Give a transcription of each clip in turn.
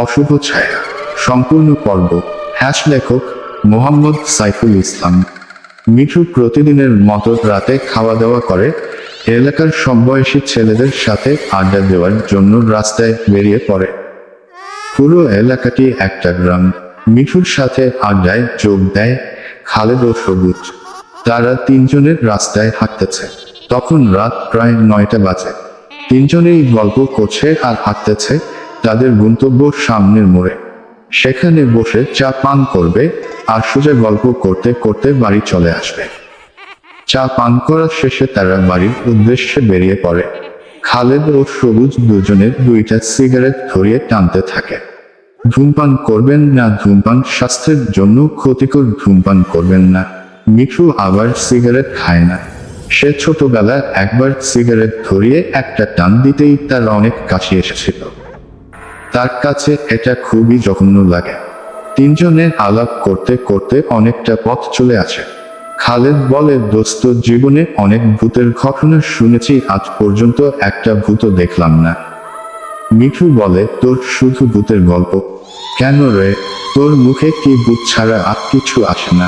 অশুভ ছায়া সম্পূর্ণ পর্ব। লেখক মোহাম্মদ সাইফুল ইসলাম। মিঠু প্রতিদিনের মতো রাতে খাওয়া দাওয়া করে এলাকার সমবয়সী ছেলেদের সাথে আড্ডা দেওয়ার জন্য রাস্তায় বেরিয়ে পড়ে। পুরো এলাকাটি একটা গ্রাম। মিঠুর সাথে আড্ডায় যোগ দেয় খালেদ ও সবুজ। তারা তিনজনের রাস্তায় হাঁটতেছে। তখন রাত প্রায় 9টা বাজে। তিনজনেই গল্প করছে আর হাঁটতেছে তাদের গন্তব্য সামনের মোড়ে। সেখানে বসে চা পান করবে আর সোজা গল্প করতে করতে বাড়ি চলে আসবে। চা পান করার শেষে তারা বাড়ির উদ্দেশ্যে বেরিয়ে পড়ে। খালেদ ও সবুজ দুজনের 2টা সিগারেট ধরিয়ে টানতে থাকে। ধূমপান করবেন না, ধূমপান স্বাস্থ্যের জন্য ক্ষতিকর, ধূমপান করবেন না। মিঠু আবার সিগারেট খায় না। সে ছোটবেলায় একবার সিগারেট ধরিয়ে একটা টান দিতেই তার অনেক কাশি এসেছিল। তার কাছে এটা খুবই জঘন্য লাগে। তিনজনে আলাপ করতে করতে অনেকটা পথ চলে আসে। খালেদ বলে, দোস্ত, জীবনে অনেক ভূতের ঘটনা শুনেছি, আজ পর্যন্ত একটা ভূতও দেখলাম না। মিঠু বলে, তোর শুধু ভূতের গল্প? কেন রে, তোর মুখে কি ভূত ছাড়া আর কিছু আসে না?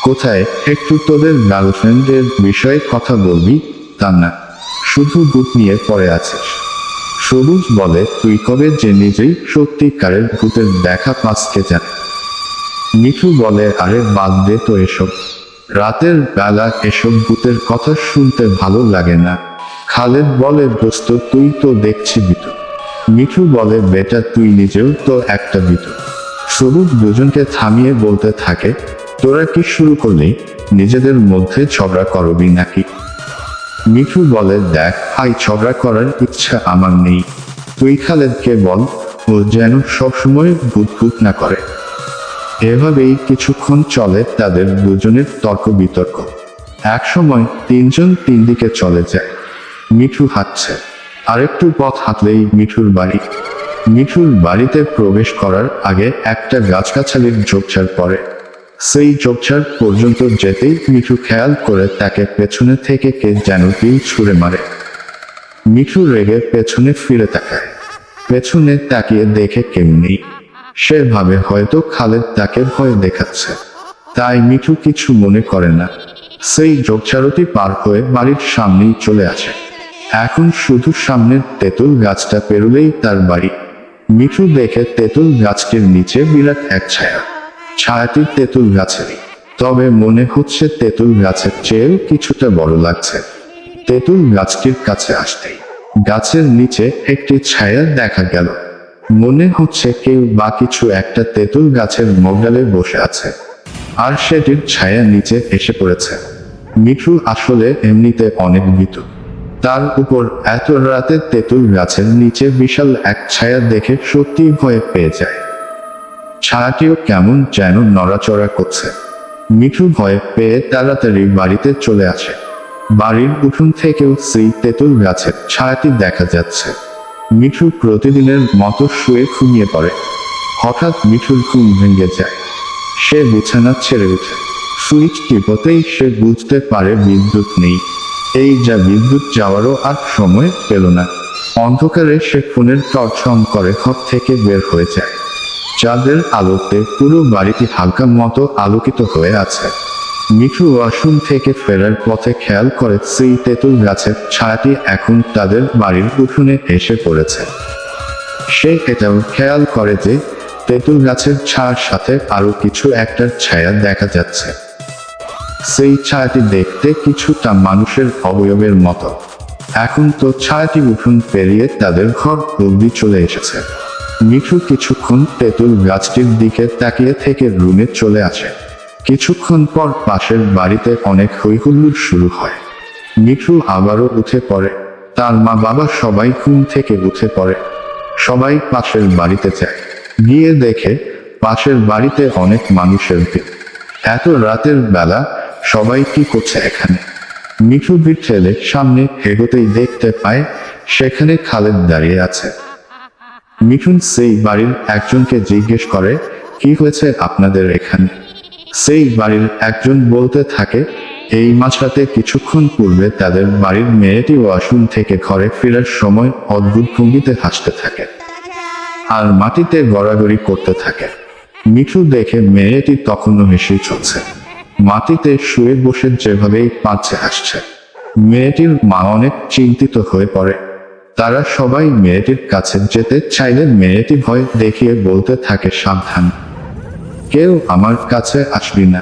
কোথায় একটু তোদের গার্লফ্রেন্ডের বিষয়ে কথা বলবি, তা না, শুধু ভূত নিয়ে পড়ে আছিস। সবুজ বলে, তুই কবে যে নিজেই সত্যিকারের ভূতের দেখা পাস কে জানে। মিঠু বলে, আরে বাদ দে তো এসব, রাতের বেলা এসব ভূতের কথা শুনতে ভালো লাগে না। খালেদ বলে, দোস্ত, তুই তো দেখছি ভীতু। মিঠু বলে, বেটা, তুই নিজেও তো একটা ভীতু। সবুজ দুজনকে থামিয়ে বলতে থাকে, তোরা কি শুরু করলি? নিজেদের মধ্যে ঝগড়া করবি নাকি? মিঠু বলে, দেখ ভাই, ঝগড়া করার ইচ্ছা আমার নেই। তুই খালেদকে বল ও যেন সবসময় ভূত ভূত না করে। এভাবেই কিছুক্ষণ চলে তাদের দুজনের তর্ক বিতর্ক। একসময় তিনজন তিন দিকে চলে যায়। মিঠু হাঁটছে। আরেকটু পথ হাঁটলেই মিঠুর বাড়ি। মিঠুর বাড়িতে প্রবেশ করার আগে একটা গাছগাছালির ঝোপঝাড় পড়ে। সেই ঝোপঝাড় পর্যন্ত যেতেই মিঠু খেয়াল করে তাকে পেছনে থেকে কে যেন তীর ছুঁড়ে মারে। মিঠু রেগে পেছনে ফিরে তাকায়। পেছনে তাকিয়ে দেখে কেউ নেই। সে ভাবে হয়তো খালেদ তাকে ভয় দেখাচ্ছে, তাই মিঠু কিছু মনে করে না। সেই ঝোপঝাড়টি পার হয়ে বাড়ির সামনেই চলে আসে। এখন শুধু সামনের তেঁতুল গাছটা পেরুলেই তার বাড়ি। মিঠু দেখে তেঁতুল গাছটির নিচে বিরাট এক ছায়া। ছায়াটি তেঁতুল গাছেরই, তবে মনে হচ্ছে তেঁতুল গাছের চেয়েও কিছুটা বড় লাগছে। তেঁতুল গাছটির কাছে আসতেই গাছের নিচে একটি ছায়া দেখা গেল। মনে হচ্ছে কেউ বা কিছু একটা তেঁতুল গাছের মগডালে বসে আছে, আর সেটির ছায়া নিচে এসে পড়েছে। মিঠু আসলে এমনিতে অনেক ভীতু, তার উপর এত রাতে তেঁতুল গাছের নিচে বিশাল এক ছায়া দেখে সত্যি ভয় পেয়ে যায়। ছায়াটিও কেমন যেন নড়াচড়া করছে। মিঠু ভয় পেয়ে তাড়াতাড়ি বাড়িতে চলে আসে। বাড়ির উঠোন থেকেও সেই তেঁতুল গাছের ছায়াটি দেখা যাচ্ছে। মিঠু প্রতিদিনের মতো শুয়ে ঘুমিয়ে পড়ে। হঠাৎ মিঠুর ঘুম ভেঙে যায়। সে বিছানা ছেড়ে উঠে। সুইচ টিপতেই সে বুঝতে পারে বিদ্যুৎ নেই। এই যা, বিদ্যুৎ যাওয়ারও আর সময় পেল না। অন্ধকারে সে ফোনের টর্চ অন করে ঘর থেকে বের হয়ে যায়। চাঁদের আলোতে পুরো বাড়িটি হালকা মতো আলোকিত হয়ে আছে। মিঠু ওয়াশরুম থেকে ফেরার পথে খেয়াল করে সেই তেঁতুল গাছের ছায়াটি এখন তাদের বাড়ির উঠোনে এসে পড়েছে। সে এটাও খেয়াল করে যে তেঁতুল গাছের ছায়ার সাথে আরো কিছু একটার ছায়া দেখা যাচ্ছে। সেই ছায়াটি দেখতে কিছুটা মানুষের অবয়বের মতো। এখন তো ছায়াটি উঠোন পেরিয়ে তাদের ঘর অবধি চলে এসেছে। মিঠু কিছুক্ষণ তেঁতুল গাছটির দিকে তাকিয়ে থেকে রুমে চলে আসে। কিছুক্ষণ পর পাশের বাড়িতে অনেক হইহুল্লোড় শুরু হয়। মিঠু আবারও উঠে পড়ে। তার মা বাবা সবাই ঘুম থেকে উঠে পড়ে। সবাই পাশের বাড়িতে যায়। গিয়ে দেখে পাশের বাড়িতে অনেক মানুষের ভিড়। এত রাতের বেলা সবাই কি করছে এখানে? মিঠু ভিড় ঠেলে সামনে এগোতেই দেখতে পায় সেখানে খালেদ দাঁড়িয়ে আছে। মিঠুন সেই বাড়ির একজনকে জিজ্ঞেস করে, কি হয়েছে আপনাদের এখানে? সেই বাড়ির একজন বলতে থাকে, এই মাঝরাতে কিছুক্ষণ পূর্বে তাদের বাড়ির মেয়েটি ওয়াশরুম থেকে ঘরে ফেরার সময় অদ্ভুত ভঙ্গিতে হাসতে থাকে। আর মাটিতে গড়াগড়ি করতে থাকে। মিঠু দেখে মেয়েটি তখনও হেসেই চলছে, মাটিতে শুয়ে বসে যেভাবেই পাচ্ছে হাসছে। মেয়েটির মা অনেক চিন্তিত হয়ে পড়ে। তারা সবাই মেয়েটির কাছে যেতে চাইলে মেয়েটি ভয় দেখিয়ে বলতে থাকে, সাবধান, কেউ আমার কাছে আসবি না,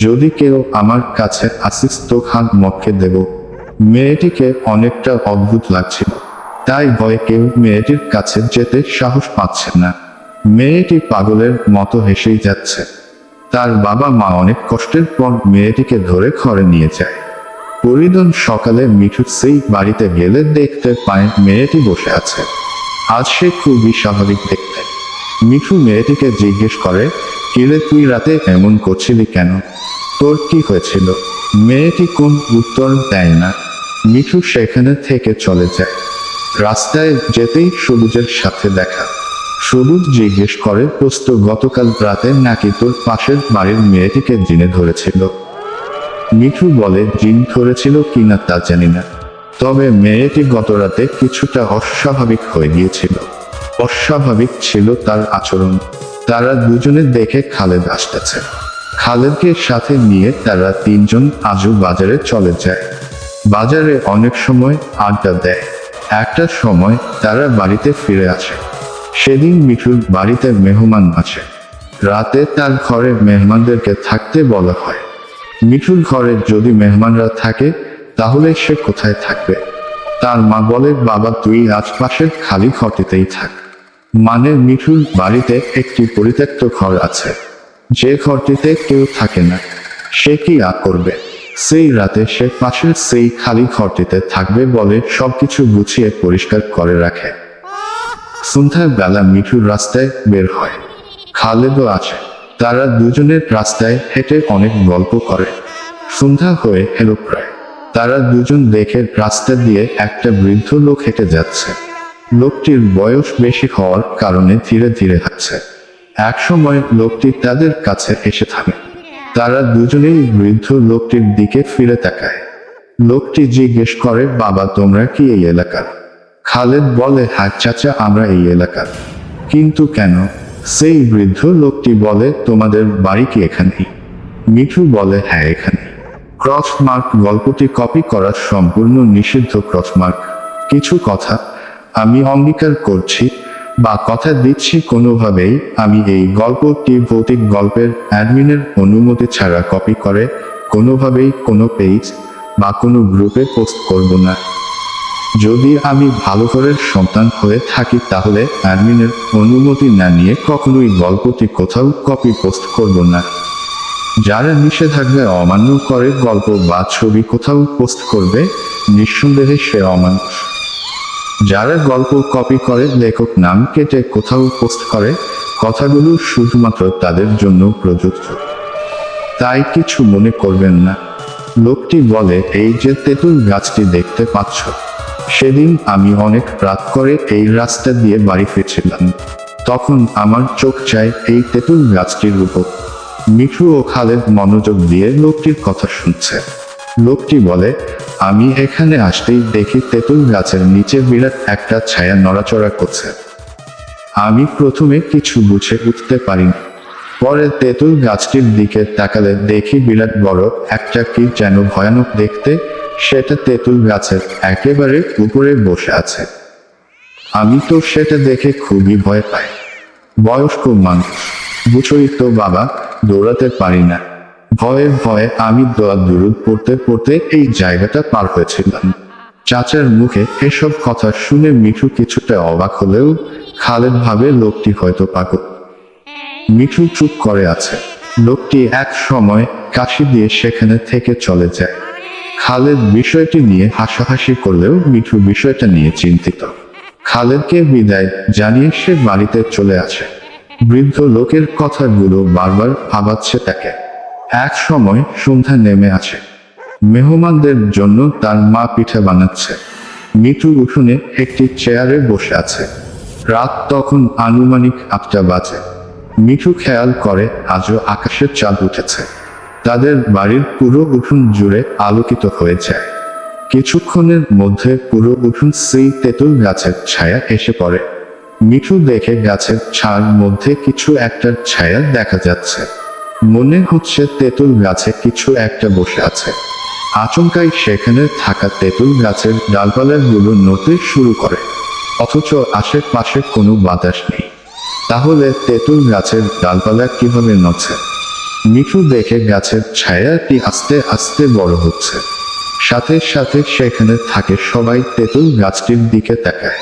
যদি কেউ আমার কাছে আসিস তো হাত মটকে দেব। মেয়েটিকে অনেকটা অদ্ভুত লাগছিল, তাই ভয়ে কেউ মেয়েটির কাছে যেতে সাহস পাচ্ছে না। মেয়েটি পাগলের মতো হেসেই যাচ্ছে। তার বাবা মা অনেক কষ্টের পর মেয়েটিকে ধরে ঘরে নিয়ে যায়। পরিদিন সকালে মিঠু সেই বাড়িতে গেলে দেখতে পায় মেয়েটি বসে আছে। আজ সে খুবই স্বাভাবিক দেখতে। মিঠু মেয়েটিকে জিজ্ঞেস করে, কিরে তুই রাতে এমন করছিলি কেন, তোর কি হয়েছিল? মেয়েটি কোন উত্তর দেয় না। মিঠু সেখানে থেকে চলে যায়। রাস্তায় যেতেই সবুজের সাথে দেখা। সবুজ জিজ্ঞেস করে, দোস্ত গতকাল রাতে নাকি তোর পাশের বাড়ির মেয়েটিকে জিনে ধরেছিল? মিঠু বলে, জিন ধরেছিল কিনা তা জানি না, তবে মেয়েটি গত রাতে কিছুটা অস্বাভাবিক হয়ে গিয়েছিল। অস্বাভাবিক ছিল তার আচরণ। তারা দুজনে দেখে খালেদ আসতেছে। খালেদকে সাথে নিয়ে তারা তিনজন আজও বাজারে চলে যায়। বাজারে অনেক সময় আড্ডা দেয়। একটা সময় তারা বাড়িতে ফিরে আসে। সেদিন মিঠুর বাড়িতে মেহমান আছে। রাতে তার ঘরে মেহমানদেরকে থাকতে বলা হয়। মিঠুর ঘরে যদি মেহমানরা থাকে তাহলে সে কোথায় থাকবে? তার মা বলে, বাবা তুই আশপাশের খালি ঘরটিতেই থাক। মানে মিঠুর বাড়িতে একটি পরিত্যক্ত ঘর আছে, যে ঘরটিতে কেউ থাকে না। সে কি করবে? সেই রাতে সে পাশের সেই খালি ঘরটিতে থাকবে বলে সবকিছু গুছিয়ে পরিষ্কার করে রাখে। সন্ধ্যার বেলা মিঠুর রাস্তায় বের হয়। খালেদও আছে। তারা দুজনের রাস্তায় হেঁটে অনেক গল্প করে। সন্ধ্যা হয়ে এলো প্রায়। তারা দুজন দেখে রাস্তা দিয়ে একটা বৃদ্ধ লোক হেঁটে যাচ্ছে। লোকটির বয়স বেশি হওয়ার কারণে ধীরে ধীরে হাঁটছে। এক সময় লোকটি তাদের কাছে এসে থামে। তারা দুজনেই বৃদ্ধ লোকটির দিকে ফিরে তাকায়। লোকটি জিজ্ঞেস করে, বাবা তোমরা কি এই এলাকার? খালেদ বলে, হ্যাঁ চাচা আমরা এই এলাকার। কিন্তু কেন? সেই বৃদ্ধ লোকটি বলে, তোমাদের বাড়ি কি এখানেই? মিঠু বলে, হ্যাঁ এখানে। ক্রসমার্ক গল্পটি কপি করা সম্পূর্ণ নিষিদ্ধ। ক্রসমার্ক কিছু কথা আমি অঙ্গীকার করছি বা কথা দিচ্ছি, কোনোভাবেই আমি এই গল্পটি ভৌতিক গল্পের অ্যাডমিনের অনুমতি ছাড়া কপি করে কোনোভাবেই কোনো পেজ বা কোনো গ্রুপে পোস্ট করব না। যদি আমি ভালো ঘরের সন্তান হয়ে থাকি তাহলে অ্যাডমিনের অনুমতি না নিয়ে কখনোই গল্পটি কোথাও কপি পোস্ট করব না। যারা নিষেধাজ্ঞা অমান্য করে গল্প বা ছবি কোথাও পোস্ট করবে, নিঃসন্দেহে সে অমানুষ। যারা গল্প কপি করে লেখক নাম কেটে কোথাও পোস্ট করে, কথাগুলো শুধুমাত্র তাদের জন্য প্রযোজ্য, তাই কিছু মনে করবেন না। লোকটি বলে, এই যে তেঁতুল গাছটি দেখতে পাচ্ছ, সেদিন আমি অনেক রাত করে এই রাস্তা দিয়ে বাড়ি ফিরছিলাম। তখন আমার চোখ যায় এই তেঁতুল গাছটির উপর। মিঠু ও খালেদ মনোযোগ দিয়ে লোকটির কথা শুনছে। লোকটি বলে, আমি এখানে আসতেই দেখি তেঁতুল গাছের নিচে বিরাট একটা ছায়া নড়াচড়া করছে। আমি প্রথমে কিছু বুঝে উঠতে পারিনি। পরে তেঁতুল গাছটির দিকে তাকালে দেখি বিরাট বড় একটা কি যেন ভয়ানক দেখতে, সেটা তেঁতুল গাছের একেবারে উপরে বসে আছে। আমি তো সেটা দেখে খুবই ভয় পাই। বয়স্ক মানুষ, বুঝই তো বাবা, দৌড়াতে পারি না। ভয়ে ভয়ে আমি দোয়া দুরুদ পড়তে পড়তে এই জায়গাটা পার হয়েছিলাম। চাচার মুখে এসব কথা শুনে মিঠু কিছুটা অবাক হলেও খালেদ ভাবে লোকটি হয়তো পাগল। মিঠু চুপ করে আছে। লোকটি এক সময় কাশি দিয়ে সেখানে থেকে চলে যায়। খালেদ বিষয়টি নিয়ে হাসাহাসি করলেও মিঠু বিষয়টা নিয়ে চিন্তিত। খালেদকে বিদায় জানিয়ে সে বাড়িতে চলে আসে। বৃদ্ধ লোকের কথাগুলো বারবার ভাবাচ্ছে তাকে। এক সময় সন্ধ্যা নেমে আসে। মেহমানদের জন্য তার মা পিঠা বানাচ্ছে। মিঠু উঠোনে একটি চেয়ারে বসে আছে। রাত তখন আনুমানিক 8টা বাজে। মিঠু খেয়াল করে আজও আকাশের চাঁদ উঠেছে। তাদের বাড়ির পুরো উঠোন জুড়ে আলোকিত হয়ে যায়। কিছুক্ষণের মধ্যে পুরো উঠোন সেই তেঁতুল গাছের ছায়া এসে পড়ে। মিঠু দেখে গাছের ছায়ার মধ্যে কিছু একটা ছায়া দেখা যাচ্ছে। মনে হচ্ছে তেঁতুল গাছে কিছু একটা বসে আছে। আচমকাই সেখানে থাকা তেঁতুল গাছের ডালপালাগুলো নড়তে শুরু করে, অথচ আশেপাশে কোনো বাতাস নেই। তাহলে তেঁতুল গাছের ডালপালা কিভাবে নড়ছে? মিঠু দেখে গাছের ছায়াটি আস্তে আস্তে বড় হচ্ছে। সাথে সাথে সেখানে থাকে সবাই তেঁতুল গাছটির দিকে তাকায়।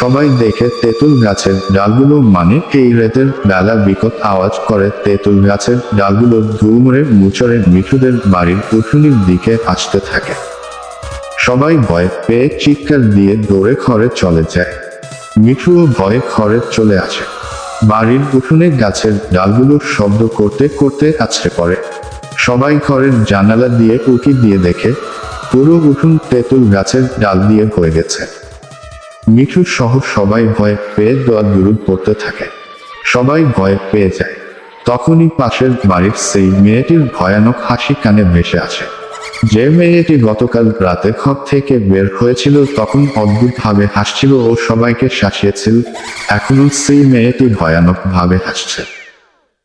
সবাই দেখে তেঁতুল গাছের ডালগুলো মানে এই রাতের বেলা বিকট আওয়াজ করে তেঁতুল গাছের ডালগুলো ধুমড়ে মুচড়ে মিঠুদের বাড়ির উঠোনের দিকে আসতে থাকে। সবাই ভয় পেয়ে চিৎকার দিয়ে দৌড়ে ঘরে চলে যায়। মিঠুও ভয়ে ঘরে চলে আসে। বাড়ির উঠোনে গাছের ডালগুলো শব্দ করতে করতে আছড়ে পড়ে। সবাই ঘরের জানালা দিয়ে উঁকি দিয়ে দেখে পুরো উঠোন তেঁতুল গাছের ডাল দিয়ে ভরে গেছে। মিঠু সহ সবাই ভয় পেয়ে দোয়া দুরুদ পড়তে থাকে। সবাই ভয় পেয়ে যায়। তখনই পাশের বাড়ির সেই মেয়েটির ভয়ানক হাসি কানে ভেসে আসে। যে মেয়েটি গতকাল রাতে ঘর থেকে বের হয়েছিল তখন অদ্ভুতভাবে হাসছিল ও সবাইকে শাসিয়েছিল, এখনো সেই মেয়েটি ভয়ানকভাবে হাসছে।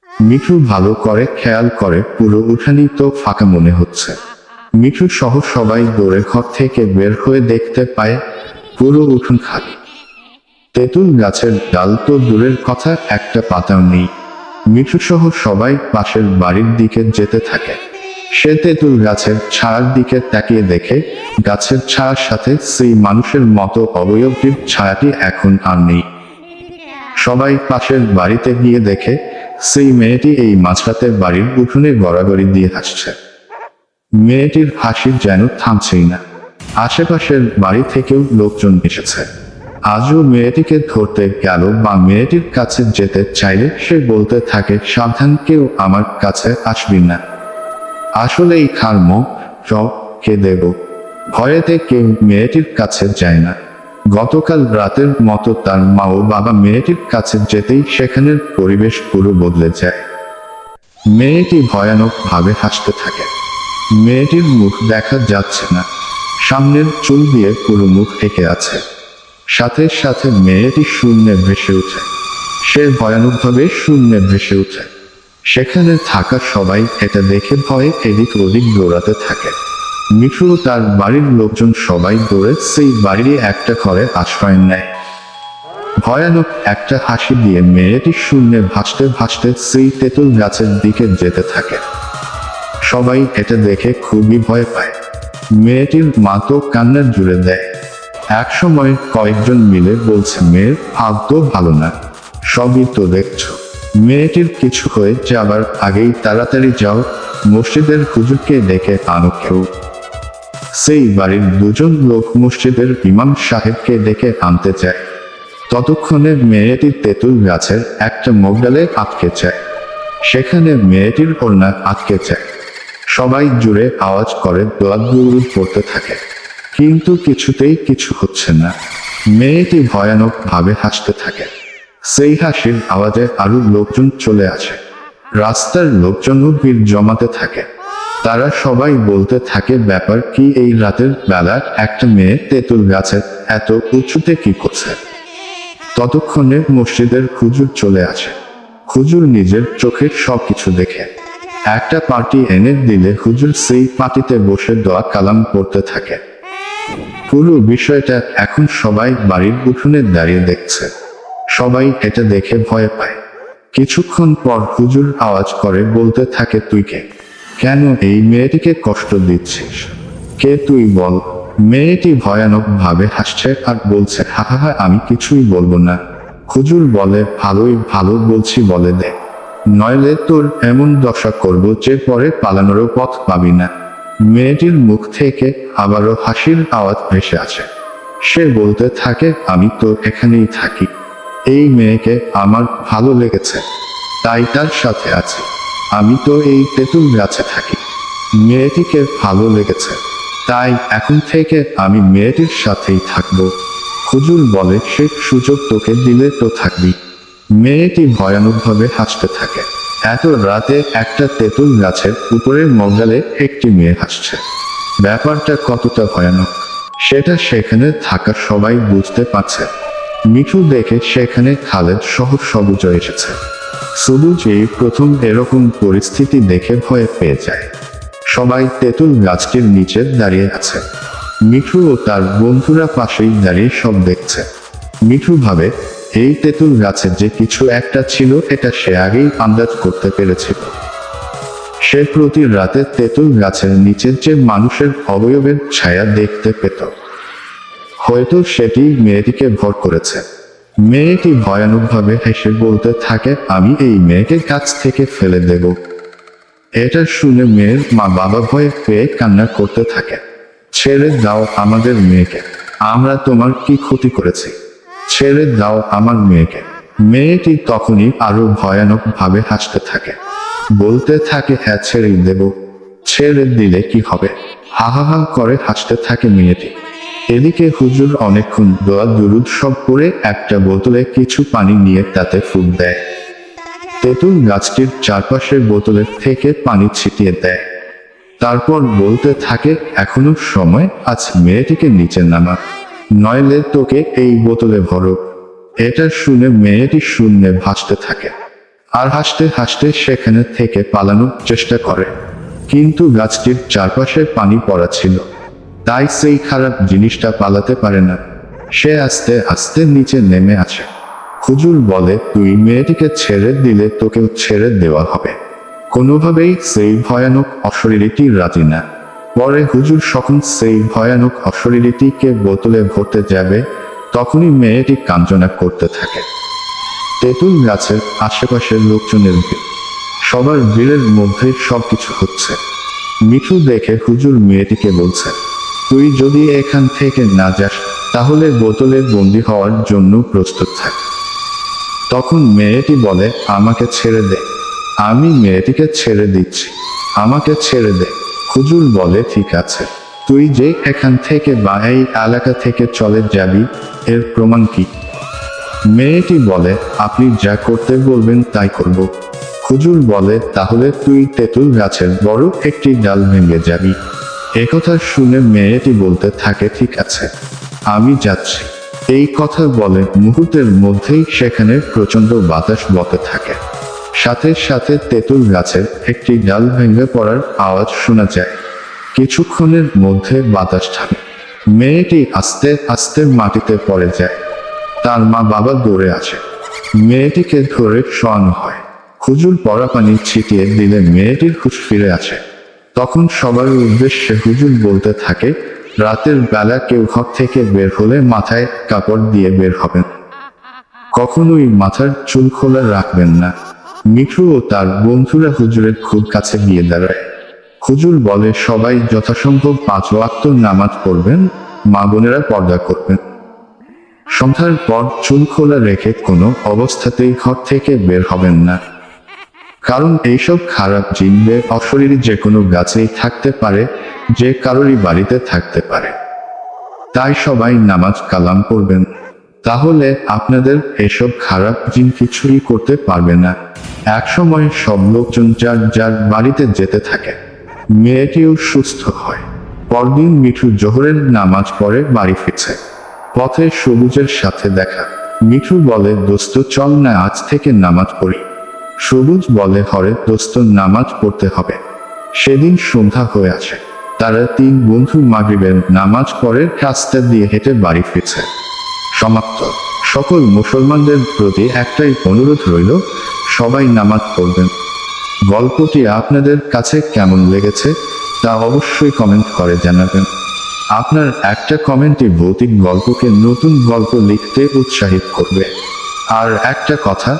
মিঠু ভালো করে খেয়াল করে পুরো উঠানই তো ফাঁকা মনে হচ্ছে। মিঠু সহ সবাই দৌড়ে ঘর থেকে বের হয়ে দেখতে পায় পুরো উঠোন খালি। তেঁতুল গাছের ডাল তো দূরের কথা, একটা পাতাও নেই। মিঠু সহ সবাই পাশের বাড়ির দিকে যেতে থাকে। সে তেঁতুল গাছের ছায়ার দিকে তাকিয়ে দেখে গাছের ছায়ার সাথে সেই মানুষের মতো অবয়বটির ছায়াটি এখন আর নেই। সবাই পাশের বাড়িতে গিয়ে দেখে সেই মেয়েটি এই মাঝরাতে বাড়ির উঠোনে গড়াগড়ি দিয়ে হাসছে। মেয়েটির হাসি যেন থামছেই না। আশেপাশের বাড়ি থেকেও লোকজন এসেছে। আজও মেয়েটিকে ধরতে গেল বা মেয়েটির কাছে যেতে চাইলে সে বলতে থাকে, সাবধান, কেউ আমার কাছে আসবি না। আসলেই খার্ম কে দেব। ভয়েতে কেউ মেয়েটির কাছে যায় না। গতকাল রাতের মতো তার মা ও বাবা মেয়েটির কাছে যেতেই সেখানের পরিবেশ পুরো বদলে যায়। মেয়েটি ভয়ানকভাবে হাসতে থাকে। মেয়েটির মুখ দেখা যাচ্ছে না, সামনের চুল দিয়ে পুরো মুখ ঢেকে আছে। সাথে সাথে মেয়েটি শূন্যে ভেসে ওঠে। সে ভয়ানকভাবে শূন্যে ভেসে ওঠে। সেখানে থাকা সবাই এটা দেখে ভয়ে এদিক ওদিক দৌড়াতে থাকে। মিঠু ও তার বাড়ির লোকজন সবাই দৌড়ে সেই বাড়িরই একটা ঘরে আশ্রয় নেয়। ভয়ানক একটা হাসি দিয়ে মেয়েটি শূন্যে ভাসতে ভাসতে সেই তেঁতুল গাছের দিকে যেতে থাকে। সবাই এটা দেখে খুবই ভয় পায়। মেয়েটির মা তো কান্নার জুড়ে দেয়। একসময় কয়েকজন মিলে বলছে, মেয়ের ভাব তো ভালো না, সবই তো দেখছো। মেয়েটির কিছু হয়ে যাবার আগেই তাড়াতাড়ি যাও, মসজিদের হুজুরকে ডেকে আনো কেউ। সেই বাড়ির দুজন লোক মসজিদের ইমাম সাহেবকে ডেকে আনতে যায়। ততক্ষণে মেয়েটি তেঁতুল গাছের একটা মগডালে আটকে যায়। সেখানে মেয়েটির ওড়না আটকে যায়। সবাই জুড়ে আওয়াজ করে দোয়া দুরুদ পড়তে থাকে, কিন্তু কিছুতেই কিছু হচ্ছে না। মেয়েটি ভয়ানকভাবে হাসতে থাকে। সেই হাসির আওয়াজে আরো লোকজন চলে আসে। রাস্তার লোকজনও ভিড় জমাতে থাকে। তারা সবাই বলতে থাকে, ব্যাপার কি, এই রাতের বেলা একটা মেয়ে তেঁতুল গাছের এত উঁচুতে কি করছে? ততক্ষণে মসজিদের হুজুর চলে আসে। হুজুর নিজের চোখের সবকিছু দেখে একটা পার্টি এনে দিলে হুজুর সেই পার্টিতে বসে দোয়া কালাম পড়তে থাকে। পুরো বিষয়টা এখন সবাই বাড়ির উঠোনে দাঁড়িয়ে দেখছে। সবাই এটা দেখে ভয় পায়। কিছুক্ষণ পর হুজুর আওয়াজ করে বলতে থাকে, তুই কে? কেন এই মেয়েটিকে কষ্ট দিচ্ছিস? কে তুই বল। মেয়েটি ভয়ানকভাবে হাসছে আর বলছে, হা হা হা, আমি কিছুই বলবো না। হুজুর বলে, ভালোই ভালো বলছি, বলে দে, নইলে তোর এমন দশা করব যে পরে পালানোরও পথ পাবি না। মেয়েটির মুখ থেকে আবারও হাসির আওয়াজ ভেসে আসে। সে বলতে থাকে, আমি তো এখানেই থাকি। এই মেয়েকে আমার ভালো লেগেছে, তাই তার সাথে আছি। আমি তো এই তেঁতুল গাছে থাকি। মেয়েটিকে ভালো লেগেছে, তাই এখন থেকে আমি মেয়েটির সাথেই থাকবো। হুজুর বলে, সে সুযোগ তোকে দিলে তো থাকবি। মেয়েটি ভয়ানকভাবে হাসতে থাকে। এত রাতে একটা তেঁতুল গাছের উপরে মগডালে একটি মেয়ে হাসছে। ব্যাপারটা কতটা ভয়ানক সেটা সেখানে থাকা সবাই বুঝতে পারছে। মিঠু দেখে সেখানে খালেদ সহ সবুজ এসেছে। সবুজ এই প্রথম এরকম পরিস্থিতি দেখে ভয় পেয়ে যায়। সবাই তেঁতুল গাছটির নিচে দাঁড়িয়ে আছে। মিঠু ও তার বন্ধুরা পাশেই দাঁড়িয়ে সব দেখছে। মিঠু ভাবে এই তেঁতুল গাছে যে কিছু একটা ছিল এটা সে আগেই আন্দাজ করতে পেরেছিল। সে প্রতি রাতে তেঁতুল গাছের নিচে যে মানুষের অবয়বের ছায়া দেখতে পেত, হয়তো সেটি মেয়েটিকে ভর করেছে। মেয়েটি ভয়ানকভাবে হেসে বলতে থাকে, আমি এই মেয়েকে গাছ থেকে ফেলে দেব। এটা শুনে মেয়ের মা বাবা ভয়ে পেয়ে কান্না করতে থাকে। ছেড়ে দাও আমাদের মেয়েকে, আমরা তোমার কি ক্ষতি করেছি? ছেড়ে দাও আমার মেয়েকে। মেয়েটি তখনই আরো ভয়ানক ভাবে হাসতে থাকে, বলতে থাকে, হ্যাঁ ছেড়েই দেব। ছেড়ে দিলে কি হবে? হা হা হা করে হাসতে থাকে মেয়েটি। এদিকে হুজুর অনেকক্ষণ দোয়া দুরুদ সব করে একটা বোতলে কিছু পানি নিয়ে তাতে ফুঁক দেয়। তেঁতুল গাছটির চারপাশের বোতলের থেকে পানি ছিটিয়ে দেয়। তারপর বলতে থাকে, এখনো সময় আছে, মেয়েটিকে নিচে নামা, নইলে তোকে এই বোতলে ভরো। এটা শুনে মেয়েটি শূন্যে ভাসতে থাকে আর হাসতে হাসতে সেখানে থেকে পালানোর চেষ্টা করে, কিন্তু গাছটির চারপাশে পানি পড়া ছিল, তাই সেই খারাপ জিনিসটা পালাতে পারে না। সে আস্তে আস্তে নিচে নেমে আসে। হুজুর বলে, তুই মেয়েটিকে ছেড়ে দিলে তোকেও ছেড়ে দেওয়া হবে। কোনোভাবেই সেই ভয়ানক অশরীরীটি রাজি না। পরে হুজুর যখন সেই ভয়ানক অশরীরীটিকে বোতলে ভরতে যাবে, তখনই মেয়েটি কাঞ্জনা করতে থাকে। তেঁতুল গাছের আশেপাশের লোকজনের ভিড়, সবার ভিড়ের মধ্যেই সবকিছু হচ্ছে। মিঠু দেখে হুজুর মেয়েটিকে বলছে, তুই যদি এখান থেকে না যাস তাহলে বোতলে বন্দী হওয়ার জন্য প্রস্তুত থাক। তখন মেয়েটি বলে, আমাকে ছেড়ে দে, আমি মেয়েটিকে ছেড়ে দিচ্ছি, আমাকে ছেড়ে দে। হুজুর বলে, ঠিক আছে, তুই যে এখান থেকে বা এই এলাকা থেকে চলে যাবি এর প্রমাণ কি? মেয়েটি বলে, আপনি যা করতে বলবেন তাই করব। হুজুর বলে, তাহলে তুই তেঁতুল গাছের বড় একটি ডাল ভেঙে যাবি। একথা শুনে মেয়েটি বলতে থাকে, ঠিক আছে, আমি যাচ্ছি। এই কথা বলে মুহূর্তের মধ্যেই সেখানে প্রচণ্ড বাতাস বতে থাকে। সাথে সাথে তেঁতুল গাছের একটি ডাল ভেঙে পড়ার আওয়াজ শোনা যায়। কিছুক্ষণের মধ্যে বাতাস থামে। মেয়েটি আস্তে আস্তে মাটিতে পড়ে যায়। তার মা বাবা দৌড়ে আসে, মেয়েটিকে ধরে শোয়ানো হয়। হুজুর পড়া পানি ছিটিয়ে দিলে মেয়েটির হুঁশ ফিরে আসে। তখন সবার উদ্দেশ্যে হুজুর বলতে থাকে, রাতের বেলা কেউ ঘর থেকে বের হলে মাথায় কাপড় দিয়ে বের হবেন, কখনোই মাথার চুল খোলা রাখবেন না। মিঠু ও তার বন্ধুরা হুজুরের খুব কাছে গিয়ে দাঁড়ায়। হুজুর বলে, সবাই যথাসম্ভব 5 ওয়াক্ত নামাজ পড়বেন, মা বোনেরা পর্দা করবেন। সন্ধ্যার পর চুল খোলা রেখে কোনো অবস্থাতেই ঘর থেকে বের হবেন না, কারণ এইসব খারাপ জিনবে অশরীরী যে কোনো গাছেই থাকতে পারে, যে কারোরই বাড়িতে থাকতে পারে। তাই সবাই নামাজ কালাম পড়বেন, তাহলে আপনাদের এসব খারাপ জিন কিছুই করতে পারবে না। একসময় সব লোকজন যার যার বাড়িতে যেতে থাকে। মেয়েটিও সুস্থ হয়। পরদিন মিঠু জোহরের নামাজ পড়ে বাড়ি ফিরছে। পথে সবুজের সাথে দেখা। মিঠু বলে, দোস্ত চল না আজ থেকে নামাজ পড়ি। সবুজ বলে, হরে দোস্ত, নামাজ পড়তে হবে। সেদিন সন্ধ্যা হয়ে আসে। তারা 3 বন্ধু মাগরিবের নামাজ পড়ে রাস্তা দিয়ে হেঁটে বাড়ি ফিরছে। সমাপ্ত। সকল মুসলমানদের প্রতি একটাই অনুরোধ রইল, সবাই নামাজ পড়বেন। গল্পটি আপনাদের কাছে কেমন লেগেছে তা অবশ্যই কমেন্ট করে জানাবেন। আপনার একটা কমেন্টই ভৌতিক গল্পকে নতুন গল্প লিখতে উৎসাহিত করবে। আর একটা কথা,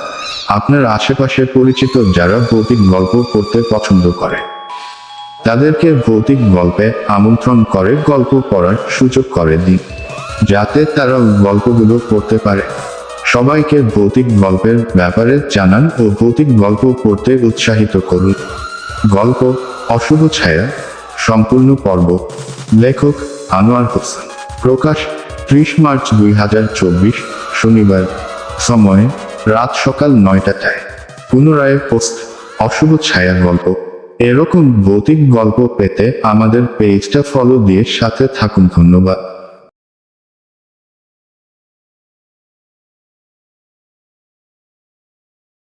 আপনার আশেপাশে পরিচিত যারা ভৌতিক গল্প পড়তে পছন্দ করে, তাদেরকে ভৌতিক গল্পে আমন্ত্রণ করে গল্প পড়ার সুযোগ করে দিন, যাতে তারা গল্পগুলো পড়তে পারে। সবাইকে ভৌতিক গল্পের ব্যাপারে জানান ও ভৌতিক গল্প পড়তে উৎসাহিত করুন। গল্প অশুভ ছায়া, সম্পূর্ণ পর্ব। লেখক আনোয়ার হোসেন। প্রকাশ 30 মার্চ 2024, শনিবার। সময় রাত সকাল 9টায়। পুনরায় পোস্ট অশুভ ছায়া গল্প। এরকম ভৌতিক গল্প পেতে আমাদের পেজটা ফলো দিয়ে সাথে থাকুন। ধন্যবাদ।